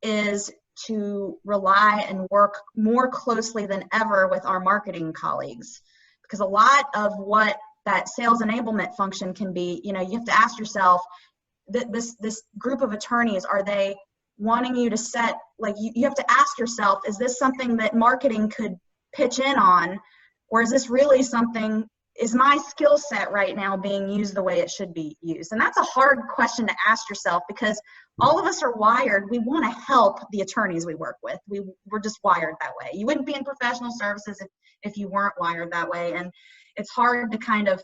is to rely and work more closely than ever with our marketing colleagues. Because a lot of what that sales enablement function can be, you have to ask yourself, this group of attorneys, are they wanting you to set, like, you have to ask yourself, is this something that marketing could pitch in on, or is this really something, is my skill set right now being used the way it should be used? And that's a hard question to ask yourself, because all of us are wired. We want to help the attorneys we work with. We're just wired that way. You wouldn't be in professional services if you weren't wired that way. And it's hard to kind of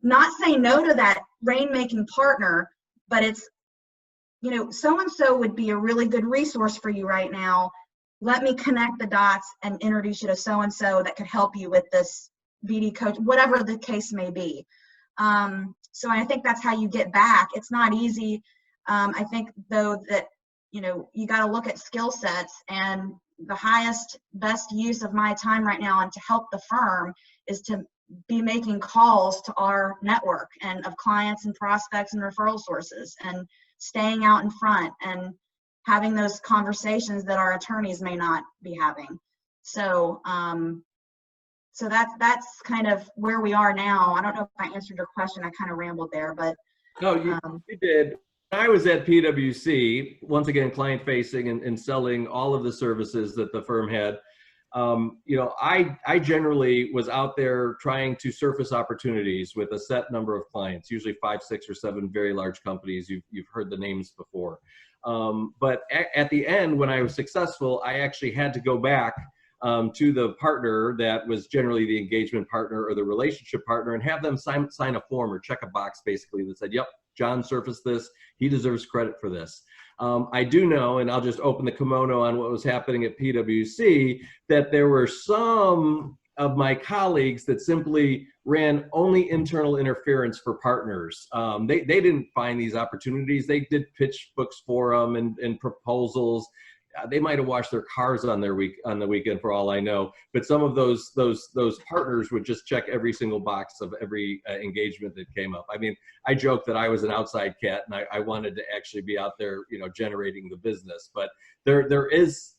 not say no to that rainmaking partner, but it's, so-and-so would be a really good resource for you right now. Let me connect the dots and introduce you to so-and-so that could help you with this BD coach, whatever the case may be. So I think that's how you get back. It's not easy. I think, though, that, you got to look at skill sets, and the highest, best use of my time right now and to help the firm is to be making calls to our network and of clients and prospects and referral sources, and staying out in front and having those conversations that our attorneys may not be having. So, so that's kind of where we are now. I don't know if I answered your question. I kind of rambled there, but. No, you did. I was at PwC, once again, client facing and selling all of the services that the firm had. I generally was out there trying to surface opportunities with a set number of clients, usually 5, 6, or 7 very large companies. You've heard the names before. But at the end, when I was successful, I actually had to go back to the partner that was generally the engagement partner or the relationship partner, and have them sign a form or check a box basically that said, yep, John surfaced this, he deserves credit for this. I do know, and I'll just open the kimono on what was happening at PwC, that there were some of my colleagues that simply ran only internal interference for partners. They didn't find these opportunities. They did pitch books for them and proposals. They might have washed their cars on the weekend for all I know, but some of those partners would just check every single box of every engagement that came up. I mean, I joke that I was an outside cat and I wanted to actually be out there, generating the business. But there is,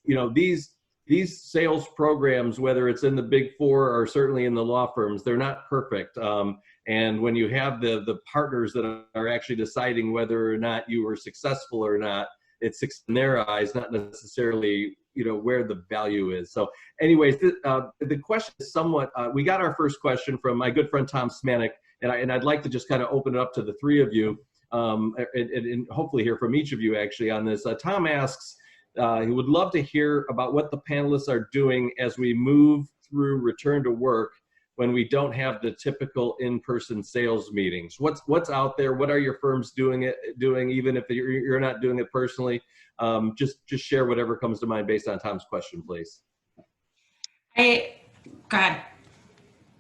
these sales programs, whether it's in the Big Four or certainly in the law firms, they're not perfect. And when you have the partners that are actually deciding whether or not you were successful or not, it's in their eyes, not necessarily, you know, where the value is. So anyways, the question is somewhat, we got our first question from my good friend Tom Smanik, and I'd like to just kind of open it up to the three of you, and hopefully hear from each of you actually on this. Tom asks, he would love to hear about what the panelists are doing as we move through return to work when we don't have the typical in-person sales meetings. What's out there? What are your firms doing, even if you're not doing it personally? Just share whatever comes to mind based on Tom's question, please. Go ahead.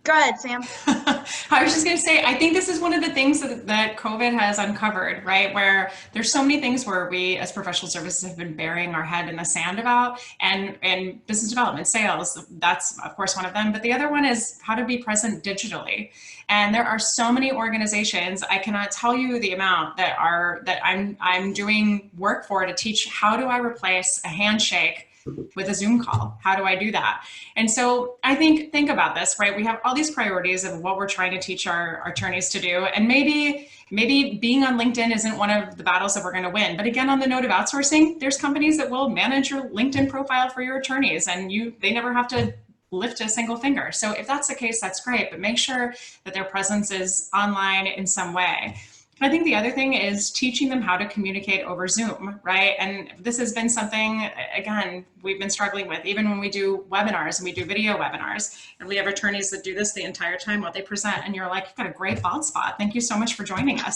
Go ahead, Sam. I was just going to say, I think this is one of the things that COVID has uncovered, right? Where there's so many things where we as professional services have been burying our head in the sand about, and business development, sales, that's of course one of them. But the other one is how to be present digitally. And there are so many organizations, I cannot tell you the amount that I'm doing work for to teach how do I replace a handshake with a Zoom call? How do I do that? And so I think about this, right? We have all these priorities of what we're trying to teach our attorneys to do. And maybe being on LinkedIn isn't one of the battles that we're going to win. But again, on the note of outsourcing, there's companies that will manage your LinkedIn profile for your attorneys, and they never have to lift a single finger. So if that's the case, that's great, but make sure that their presence is online in some way. I think the other thing is teaching them how to communicate over Zoom, right? And this has been something, again, we've been struggling with, even when we do webinars and we do video webinars, and we have attorneys that do this the entire time while they present, and you're like, you've got a great bald spot. Thank you so much for joining us.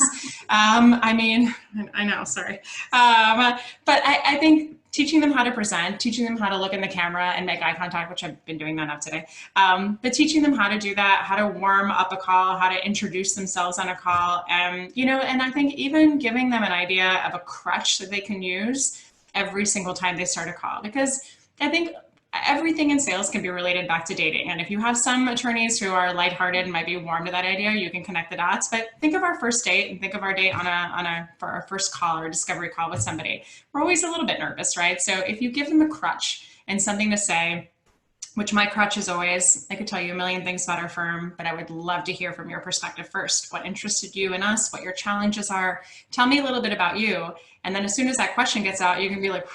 I mean, I know, sorry. But I think teaching them how to present, teaching them how to look in the camera and make eye contact, which I've been doing none of today, but teaching them how to do that, how to warm up a call, how to introduce themselves on a call, you know, and I think even giving them an idea of a crutch that they can use every single time they start a call, because I think everything in sales can be related back to dating. And if you have some attorneys who are lighthearted and might be warm to that idea, you can connect the dots. But think of our first date and think of our date for our first call or discovery call with somebody. We're always a little bit nervous, right? So if you give them a crutch and something to say, which my crutch is always, I could tell you a million things about our firm, but I would love to hear from your perspective first. What interested you in us? What your challenges are? Tell me a little bit about you. And then as soon as that question gets out, you can be like,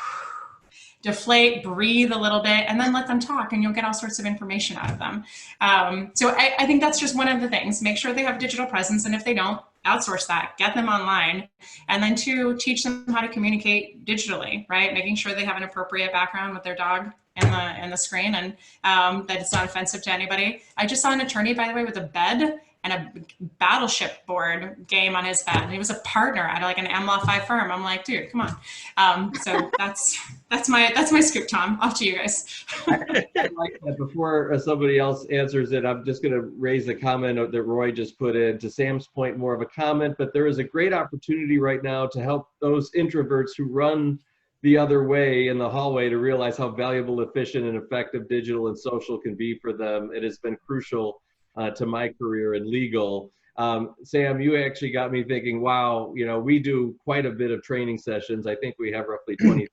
deflate, breathe a little bit, and then let them talk, and you'll get all sorts of information out of them. So I think that's just one of the things. Make sure they have digital presence, and if they don't, outsource that, get them online. And then two, teach them how to communicate digitally, right? Making sure they have an appropriate background with their dog in the screen, and that it's not offensive to anybody. I just saw an attorney, by the way, with a bed and a battleship board game on his bed. And he was a partner at like an AmLaw 5 firm. I'm like, dude, come on. So that's my scoop, Tom. Off to you guys. I like that. Before somebody else answers it, I'm just going to raise a comment that Roy just put in. To Sam's point, more of a comment, but there is a great opportunity right now to help those introverts who run the other way in the hallway to realize how valuable, efficient, and effective digital and social can be for them. It has been crucial to my career in legal. Sam, you actually got me thinking, wow, you know, we do quite a bit of training sessions. I think we have roughly 20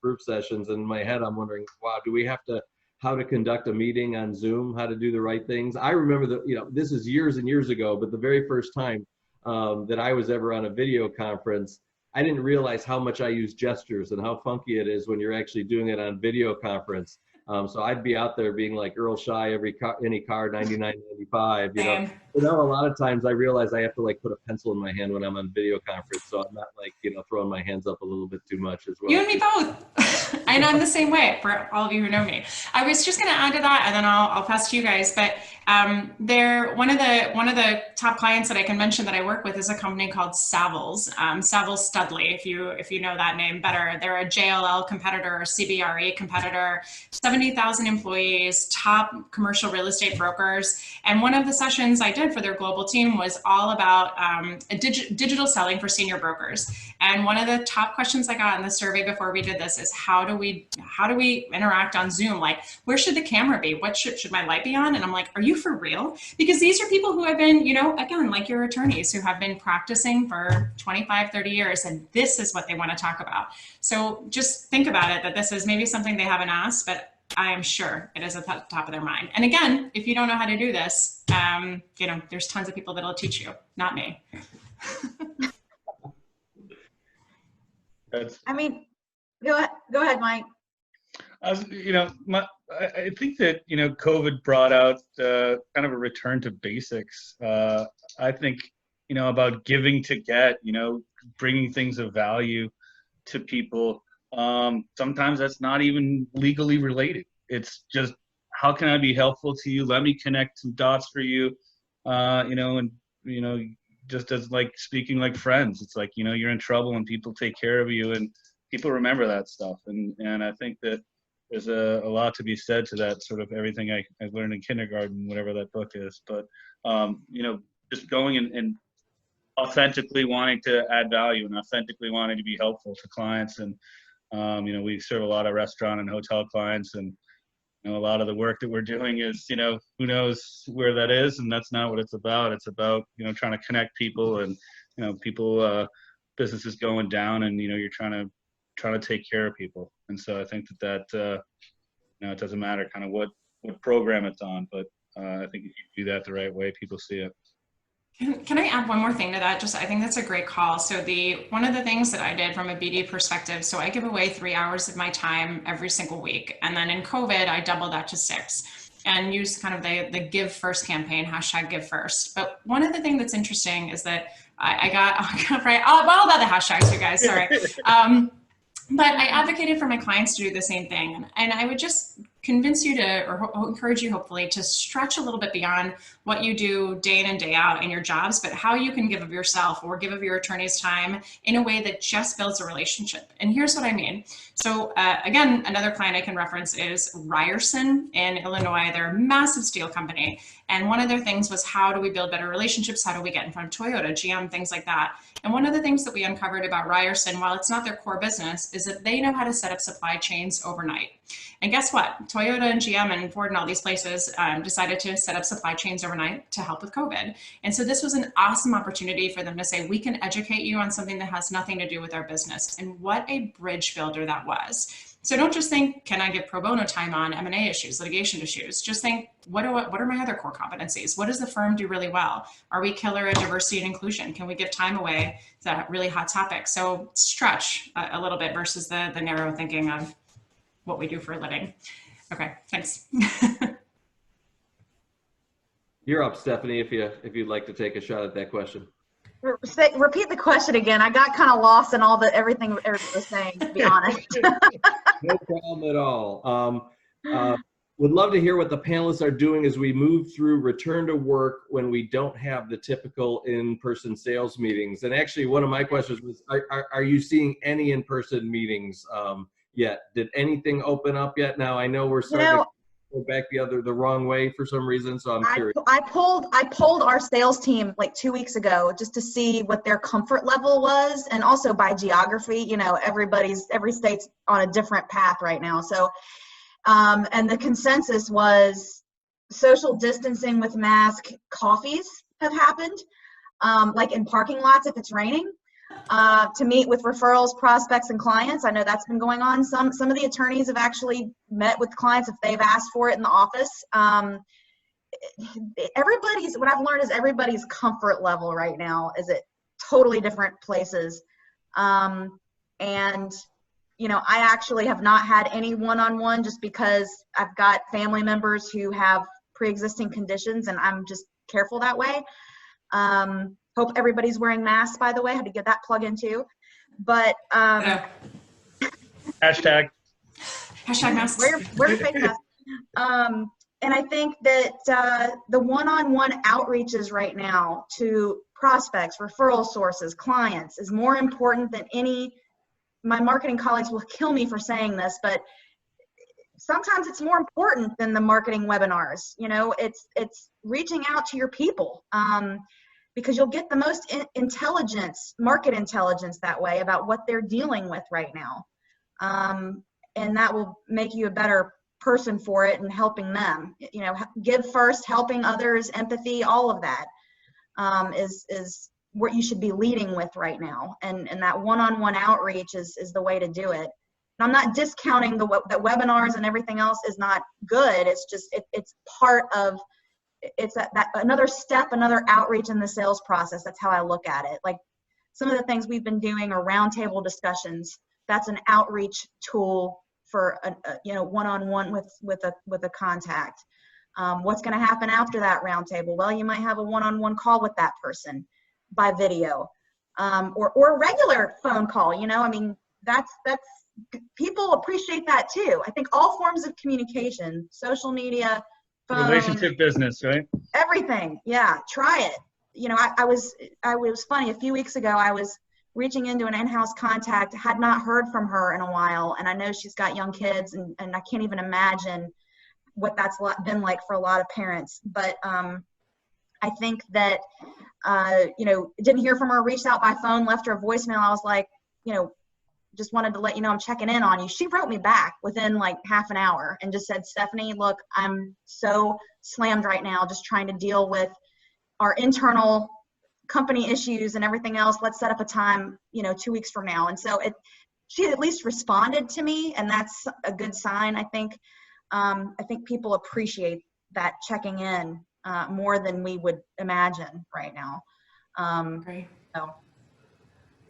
group sessions. In my head, I'm wondering, wow, do we have how to conduct a meeting on Zoom, how to do the right things? I remember that, you know, this is years and years ago, but the very first time that I was ever on a video conference, I didn't realize how much I use gestures and how funky it is when you're actually doing it on video conference. So I'd be out there being like Earl Shy, any car, 99.95, you know. But now a lot of times I realize I have to like put a pencil in my hand when I'm on video conference, so I'm not like, you know, throwing my hands up a little bit too much as well. You and me both. And I'm the same way for all of you who know me. I was just going to add to that, and then I'll pass to you guys. But one of the top clients that I can mention that I work with is a company called Savills, Savills Studley, if you know that name better. They're a JLL competitor, CBRE competitor, 70,000 employees, top commercial real estate brokers. And one of the sessions I did for their global team was all about digital selling for senior brokers. And one of the top questions I got in the survey before we did this is how do we interact on Zoom? Like, where should the camera be? What should my light be on? And I'm like, are you for real? Because these are people who have been, you know, again, like your attorneys who have been practicing for 25, 30 years, and this is what they want to talk about. So just think about it, that this is maybe something they haven't asked, but I am sure it is at the top of their mind. And again, if you don't know how to do this, you know, there's tons of people that'll teach you, not me. I mean, Go ahead, Mike. I think that, COVID brought out kind of a return to basics. I think, about giving to get, bringing things of value to people. Sometimes that's not even legally related. It's just, how can I be helpful to you? Let me connect some dots for you, just as like speaking like friends. It's like, you're in trouble and people take care of you, and people remember that stuff. And I think that there's a lot to be said to that, sort of everything I learned in kindergarten, whatever that book is. But, just going and authentically wanting to add value and authentically wanting to be helpful to clients. And, we serve a lot of restaurant and hotel clients, and, a lot of the work that we're doing is, who knows where that is, and that's not what it's about. It's about, trying to connect people, and, people, businesses going down, and, you're trying to take care of people. And so I think that it doesn't matter kind of what program it's on, but I think if you do that the right way, people see it. Can I add one more thing to that? I think that's a great call. So one of the things that I did from a BD perspective, so I give away 3 hours of my time every single week. And then in COVID, I doubled that to 6 and used kind of the Give First campaign, #GiveFirst. But one of the things that's interesting is that I got, right, all about the hashtags, you guys, sorry. But I advocated for my clients to do the same thing. And I would just convince you to, or encourage you hopefully, to stretch a little bit beyond what you do day in and day out in your jobs, but how you can give of yourself or give of your attorney's time in a way that just builds a relationship. And here's what I mean. So again, another client I can reference is Ryerson in Illinois. They're a massive steel company. And one of their things was, how do we build better relationships? How do we get in front of Toyota, GM, things like that? And one of the things that we uncovered about Ryerson, while it's not their core business, is that they know how to set up supply chains overnight. And guess what? Toyota and GM and Ford and all these places decided to set up supply chains overnight to help with COVID. And so this was an awesome opportunity for them to say, we can educate you on something that has nothing to do with our business. And what a bridge builder that was. So don't just think, can I give pro bono time on M&A issues, litigation issues? Just think, what are my other core competencies? What does the firm do really well? Are we killer at diversity and inclusion? Can we give time away to that really hot topic? So stretch a little bit versus the narrow thinking of what we do for a living. Okay, thanks. You're up, Stephanie, if you'd like to take a shot at that question. Repeat the question again. I got kind of lost in everything everybody was saying, to be honest. No problem at all. Would love to hear what the panelists are doing as we move through return to work when we don't have the typical in-person sales meetings. And actually, one of my questions was, are you seeing any in-person meetings yet? Did anything open up yet? Now, I know we're starting to go back the wrong way for some reason, so I'm curious. I polled our sales team like 2 weeks ago just to see what their comfort level was, and also by geography. Every state's on a different path right now. So, and the consensus was social distancing with mask. Coffees have happened, like in parking lots if it's raining. To meet with referrals, prospects, and clients. I know that's been going on. Some of the attorneys have actually met with clients if they've asked for it in the office. What I've learned is everybody's comfort level right now is at totally different places. And, I actually have not had any one-on-one just because I've got family members who have pre-existing conditions, and I'm just careful that way. Hope everybody's wearing masks, by the way. I had to get that plug in too. But Hashtag masks. Wear your face mask. And I think that the one-on-one outreaches right now to prospects, referral sources, clients is more important than my marketing colleagues will kill me for saying this, but sometimes it's more important than the marketing webinars. It's reaching out to your people. Because you'll get the most market intelligence that way about what they're dealing with right now. And that will make you a better person for it and helping them. Give first, helping others, empathy, all of that is what you should be leading with right now. And that one-on-one outreach is the way to do it. And I'm not discounting that webinars and everything else is not good. It's just, it's part of, it's that another step, another outreach in the sales process. That's how I look at it. Like some of the things we've been doing are roundtable discussions that's an outreach tool for a one-on-one with a contact. What's going to happen after that roundtable? Well, you might have a one-on-one call with that person by video, or a regular phone call. I mean, that's people appreciate that too. I think all forms of communication, social media, phone, Relationship business, right? everything. Yeah, try it. It was funny. A few weeks ago, I was reaching into an in-house contact, had not heard from her in a while, and I know she's got young kids, and I can't even imagine what that's been like for a lot of parents. But I think that didn't hear from her, reached out by phone, left her a voicemail. I was like, just wanted to let you know I'm checking in on you. She wrote me back within like half an hour and just said, Stephanie, look, I'm so slammed right now, just trying to deal with our internal company issues and everything else. Let's set up a time, 2 weeks from now. And so she at least responded to me, and that's a good sign. I think people appreciate that checking in more than we would imagine right now. Great. So.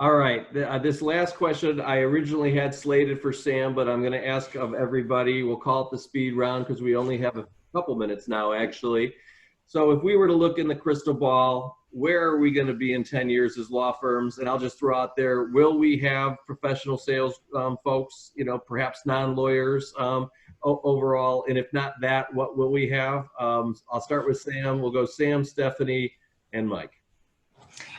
All right, this last question I originally had slated for Sam, but I'm going to ask of everybody. We'll call it the speed round because we only have a couple minutes now, actually. So if we were to look in the crystal ball, where are we going to be in 10 years as law firms? And I'll just throw out there, will we have professional sales folks, perhaps non-lawyers overall? And if not that, what will we have? I'll start with Sam. We'll go Sam, Stephanie, and Mike.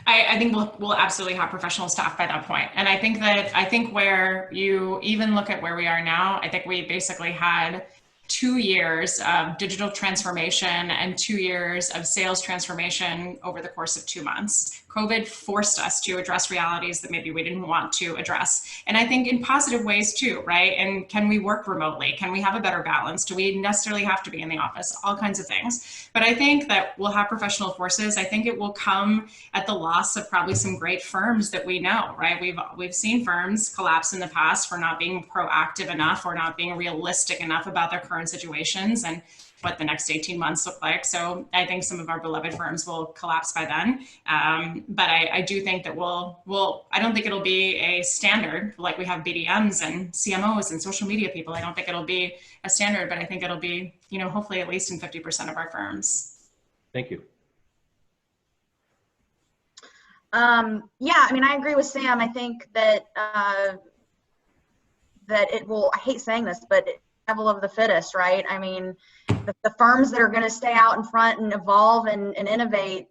I think we'll absolutely have professional staff by that point. And I think where you even look at where we are now, I think we basically had 2 years of digital transformation and 2 years of sales transformation over the course of 2 months. COVID forced us to address realities that maybe we didn't want to address. And I think in positive ways too, right? And can we work remotely? Can we have a better balance? Do we necessarily have to be in the office? All kinds of things. But I think that we'll have professional forces. I think it will come at the loss of probably some great firms that we know, right? We've seen firms collapse in the past for not being proactive enough or not being realistic enough about their current situations and what the next 18 months look like. So I think some of our beloved firms will collapse by then. But I do think that I don't think it'll be a standard like we have BDMs and CMOs and social media people. I don't think it'll be a standard, but I think it'll be, hopefully at least in 50% of our firms. Thank you. Yeah, I mean, I agree with Sam. I think that it will, I hate saying this, but survival of the fittest, right? I mean, the firms that are going to stay out in front and evolve and innovate,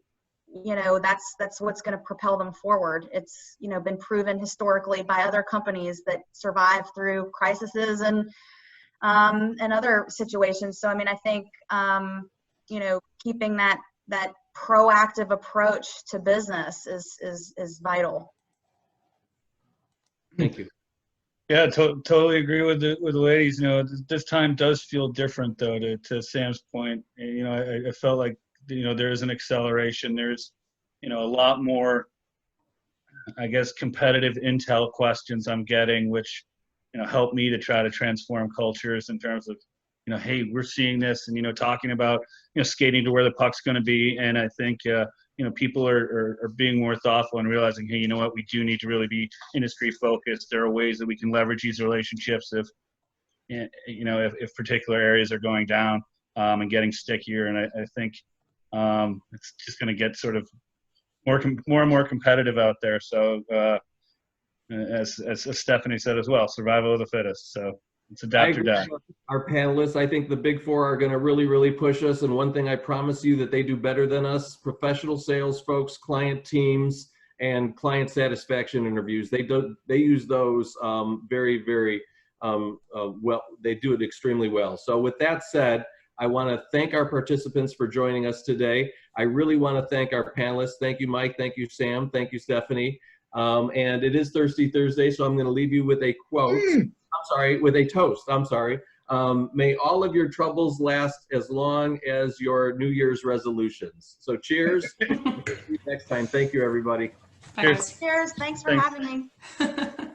that's what's going to propel them forward. It's, been proven historically by other companies that survive through crises and other situations. So, I mean, I think, keeping that proactive approach to business is vital. Thank you. Yeah, totally agree with the ladies. This time does feel different, though. To Sam's point, I felt like there is an acceleration. There's a lot more, I guess, competitive intel questions I'm getting, which help me to try to transform cultures in terms of hey, we're seeing this, and talking about skating to where the puck's going to be. And I think people are being more thoughtful and realizing, hey, you know what, we do need to really be industry focused. There are ways that we can leverage these relationships if particular areas are going down and getting stickier. And I think it's just going to get sort of more and more competitive out there. So as Stephanie said as well, survival of the fittest. So it's adapt or die. Our panelists, I think the big four are going to really, really push us. And one thing I promise you that they do better than us, professional sales folks, client teams, and client satisfaction interviews. They use those very, very well. They do it extremely well. So with that said, I want to thank our participants for joining us today. I really want to thank our panelists. Thank you, Mike. Thank you, Sam. Thank you, Stephanie. And it is Thirsty Thursday, so I'm going to leave you with a quote. With a toast. May all of your troubles last as long as your New Year's resolutions. So cheers. See you next time. Thank you, everybody. Cheers. Cheers. Thanks for having me.